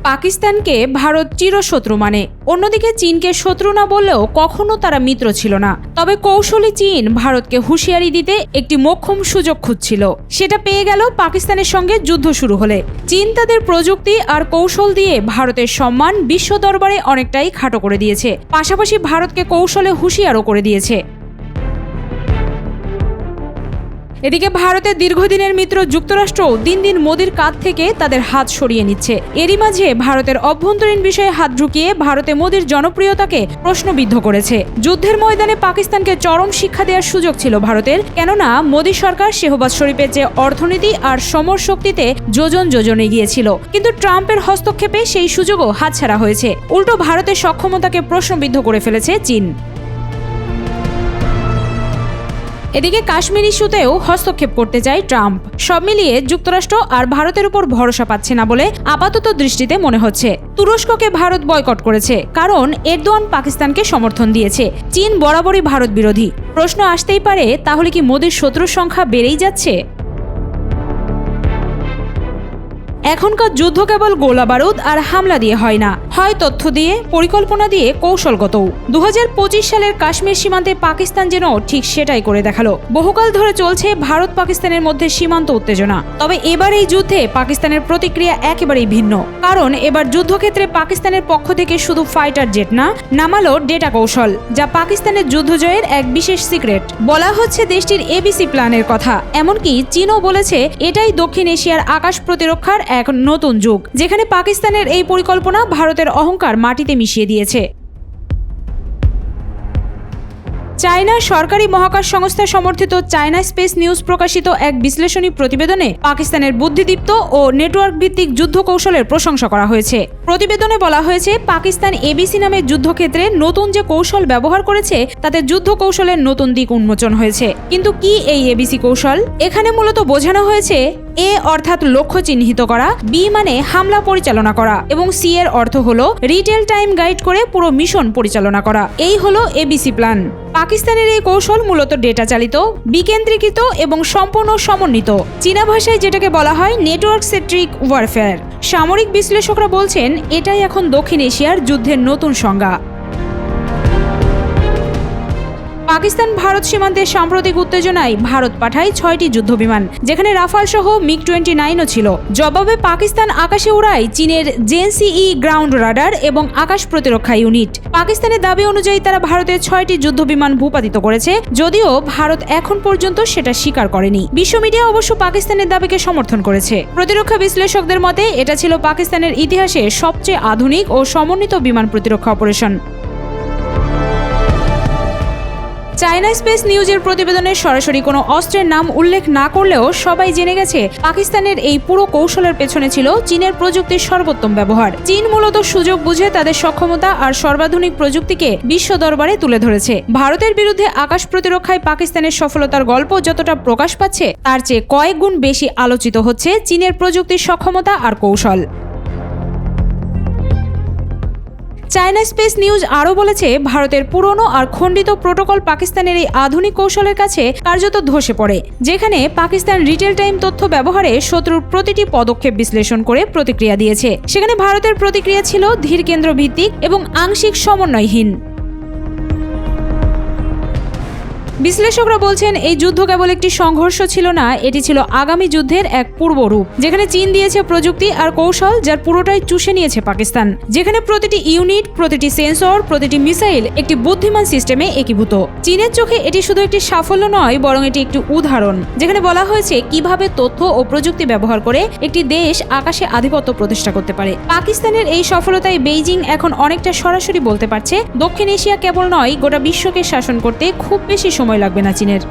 পাকিস্তানকে ভারত চিরশত্রু মানে, অন্যদিকে চীনকে শত্রু না বললেও কখনো তারা মিত্র ছিল না। তবে কৌশলী চীন ভারতকে হুঁশিয়ারি দিতে একটি মোক্ষম সুযোগ খুঁজছিল। সেটা পেয়ে গেল পাকিস্তানের সঙ্গে যুদ্ধ শুরু হলে। চীন তাদের প্রযুক্তি আর কৌশল দিয়ে ভারতের সম্মান বিশ্ব দরবারে অনেকটাই খাটো করে দিয়েছে, পাশাপাশি ভারতকে কৌশলে হুঁশিয়ারও করে দিয়েছে। এদিকে ভারতের দীর্ঘদিনের মিত্র যুক্তরাষ্ট্র দিন দিন মোদির কাঁধ থেকে তাদের হাত সরিয়ে নিচ্ছে। এরই মাঝে ভারতের অভ্যন্তরীণ বিষয়ে হাত ঢুকিয়ে ভারতে মোদির জনপ্রিয়তাকে প্রশ্নবিদ্ধ করেছে। যুদ্ধের ময়দানে পাকিস্তানকে চরম শিক্ষা দেওয়ার সুযোগ ছিল ভারতের, কেননা মোদি সরকার শেহবাজ শরীফের যে অর্থনীতি আর সমর শক্তিতে যোজন যোজন এগিয়েছিল, কিন্তু ট্রাম্পের হস্তক্ষেপে সেই সুযোগও হাতছাড়া হয়েছে। উল্টো ভারতের সক্ষমতাকে প্রশ্নবিদ্ধ করে ফেলেছে চীন। এদিকে কাশ্মীর ইস্যুতেও হস্তক্ষেপ করতে চায় ট্রাম্প। সব মিলিয়ে যুক্তরাষ্ট্র আর ভারতের উপর ভরসা পাচ্ছে না বলে আপাতত দৃষ্টিতে মনে হচ্ছে। তুরস্ককে ভারত বয়কট করেছে, কারণ এরদোয়ান পাকিস্তানকে সমর্থন দিয়েছে। চীন বরাবরই ভারত বিরোধী। প্রশ্ন আসতেই পারে, তাহলে কি মোদির শত্রুর সংখ্যা বেড়েই যাচ্ছে? এখনকার যুদ্ধ কেবল গোলাবারুদ আর হামলা দিয়ে হয় না, হয় তথ্য দিয়ে, পরিকল্পনা দিয়ে, কৌশলগতও। 2025 সালের কাশ্মীর সীমান্তে পাকিস্তান যেন ঠিক সেটাই করে দেখালো। বহুকাল ধরে চলছে ভারত পাকিস্তানের মধ্যে সীমান্ত উত্তেজনা। তবে এবার এই যুদ্ধে পাকিস্তানের প্রতিক্রিয়া একেবারেই ভিন্ন, কারণ এবার যুদ্ধক্ষেত্রে পাকিস্তানের পক্ষ থেকে শুধু ফাইটার জেট না, নামালো ডেটা কৌশল, যা পাকিস্তানের যুদ্ধ জয়ের এক বিশেষ সিক্রেট। বলা হচ্ছে দেশটির ABC প্ল্যানের কথা। এমনকি চীনও বলেছে এটাই দক্ষিণ এশিয়ার আকাশ প্রতিরক্ষার এক নতুন যুগ, যেখানে পাকিস্তানের এই পরিকল্পনা ভারতের অহংকার মাটিতে মিশিয়ে দিয়েছে। চায়না সরকারি মহাকাশ সংস্থা সমর্থিত চায়না স্পেস নিউজ প্রকাশিত এক বিশ্লেষণী প্রতিবেদনে পাকিস্তানের বুদ্ধিদীপ্ত ও নেটওয়ার্ক ভিত্তিক যুদ্ধ কৌশলের প্রশংসা করা হয়েছে। প্রতিবেদনে বলা হয়েছে, পাকিস্তান ABC নামের যুদ্ধক্ষেত্রে নতুন যে কৌশল ব্যবহার করেছে তাতে যুদ্ধ কৌশলের নতুন দিক উন্মোচন হয়েছে। কিন্তু কি এই ABC কৌশল? এখানে মূলত বোঝানো হয়েছে A অর্থাৎ লক্ষ্য চিহ্নিত করা, B মানে হামলা পরিচালনা করা, এবং C এর অর্থ হলো রিটেল টাইম গাইড করে পুরো মিশন পরিচালনা করা। এই হলো ABC প্ল্যান। পাকিস্তানের এই কৌশল মূলত ডেটা চালিত, বিকেন্দ্রীকৃত এবং সম্পূর্ণ সমন্বিত। চীনা ভাষায় যেটাকে বলা হয় নেটওয়ার্ক সেন্ট্রিক ওয়ারফেয়ার। সামরিক বিশ্লেষকরা বলছেন এটাই এখন দক্ষিণ এশিয়ার যুদ্ধের নতুন সংজ্ঞা। পাকিস্তান ভারত সীমান্তে সাম্প্রতিক উত্তেজনায় ভারত পাঠায় 6টি যুদ্ধবিমান, যেখানে রাফাল সহ MiG-29ও ছিল। জবাবে পাকিস্তান আকাশে উড়ায় চীনের JNCE গ্রাউন্ড রাডার এবং আকাশ প্রতিরক্ষা ইউনিট। পাকিস্তানের দাবি অনুযায়ী তারা ভারতের 6টি যুদ্ধবিমান ভূপাতিত করেছে, যদিও ভারত এখন পর্যন্ত সেটা স্বীকার করেনি। বিশ্ব মিডিয়া অবশ্য পাকিস্তানের দাবিকে সমর্থন করেছে। প্রতিরক্ষা বিশ্লেষকদের মতে এটা ছিল পাকিস্তানের ইতিহাসে সবচেয়ে আধুনিক ও সমন্বিত বিমান প্রতিরক্ষা অপারেশন। চায়না স্পেস নিউজের প্রতিবেদনে সরাসরি কোনো অস্ত্রের নাম উল্লেখ না করলেও সবাই জেনে গেছে পাকিস্তানের এই পুরো কৌশলের পেছনে ছিল চীনের প্রযুক্তির সর্বোত্তম ব্যবহার। চীন মূলত সুযোগ বুঝে তাদের সক্ষমতা আর সর্বাধুনিক প্রযুক্তিকে বিশ্ব দরবারে তুলে ধরেছে। ভারতের বিরুদ্ধে আকাশ প্রতিরক্ষায় পাকিস্তানের সফলতার গল্প যতটা প্রকাশ পাচ্ছে, তার চেয়ে কয়েক গুণ বেশি আলোচিত হচ্ছে চীনের প্রযুক্তির সক্ষমতা আর কৌশল। চায়না স্পেস নিউজ আরও বলেছে, ভারতের পুরনো আর খণ্ডিত প্রোটোকল পাকিস্তানের এই আধুনিক কৌশলের কাছে কার্যত ধসে পড়ে, যেখানে পাকিস্তান রিটেল টাইম তথ্য ব্যবহারে শত্রুর প্রতিটি পদক্ষেপ বিশ্লেষণ করে প্রতিক্রিয়া দিয়েছে। সেখানে ভারতের প্রতিক্রিয়া ছিল ধীর কেন্দ্র ভিত্তিক এবং আংশিক সমন্বয়হীন। বিশ্লেষকরা বলছেন এই যুদ্ধ কেবল একটি সংঘর্ষ ছিল না, এটি ছিল আগামী যুদ্ধের এক পূর্বরূপ, যেখানে চীন দিয়েছে প্রযুক্তি আর কৌশল যার পুরোটাই চুষে নিয়েছে পাকিস্তান, যেখানে প্রতিটি ইউনিট, প্রতিটি সেন্সর, প্রতিটি মিসাইল একটি বুদ্ধিমান সিস্টেমে একীভূত। চীনের চোখে এটি শুধু একটি সাফল্য নয়, বরং এটি একটি উদাহরণ, যেখানে বলা হয়েছে কিভাবে তথ্য ও প্রযুক্তি ব্যবহার করে একটি দেশ আকাশে আধিপত্য প্রতিষ্ঠা করতে পারে। পাকিস্তানের এই সফলতায় বেইজিং এখন অনেকটা সরাসরি বলতে পারছে, দক্ষিণ এশিয়া কেবল নয়, গোটা বিশ্বকে শাসন করতে খুব বেশি সময় লাগবে না চীনের।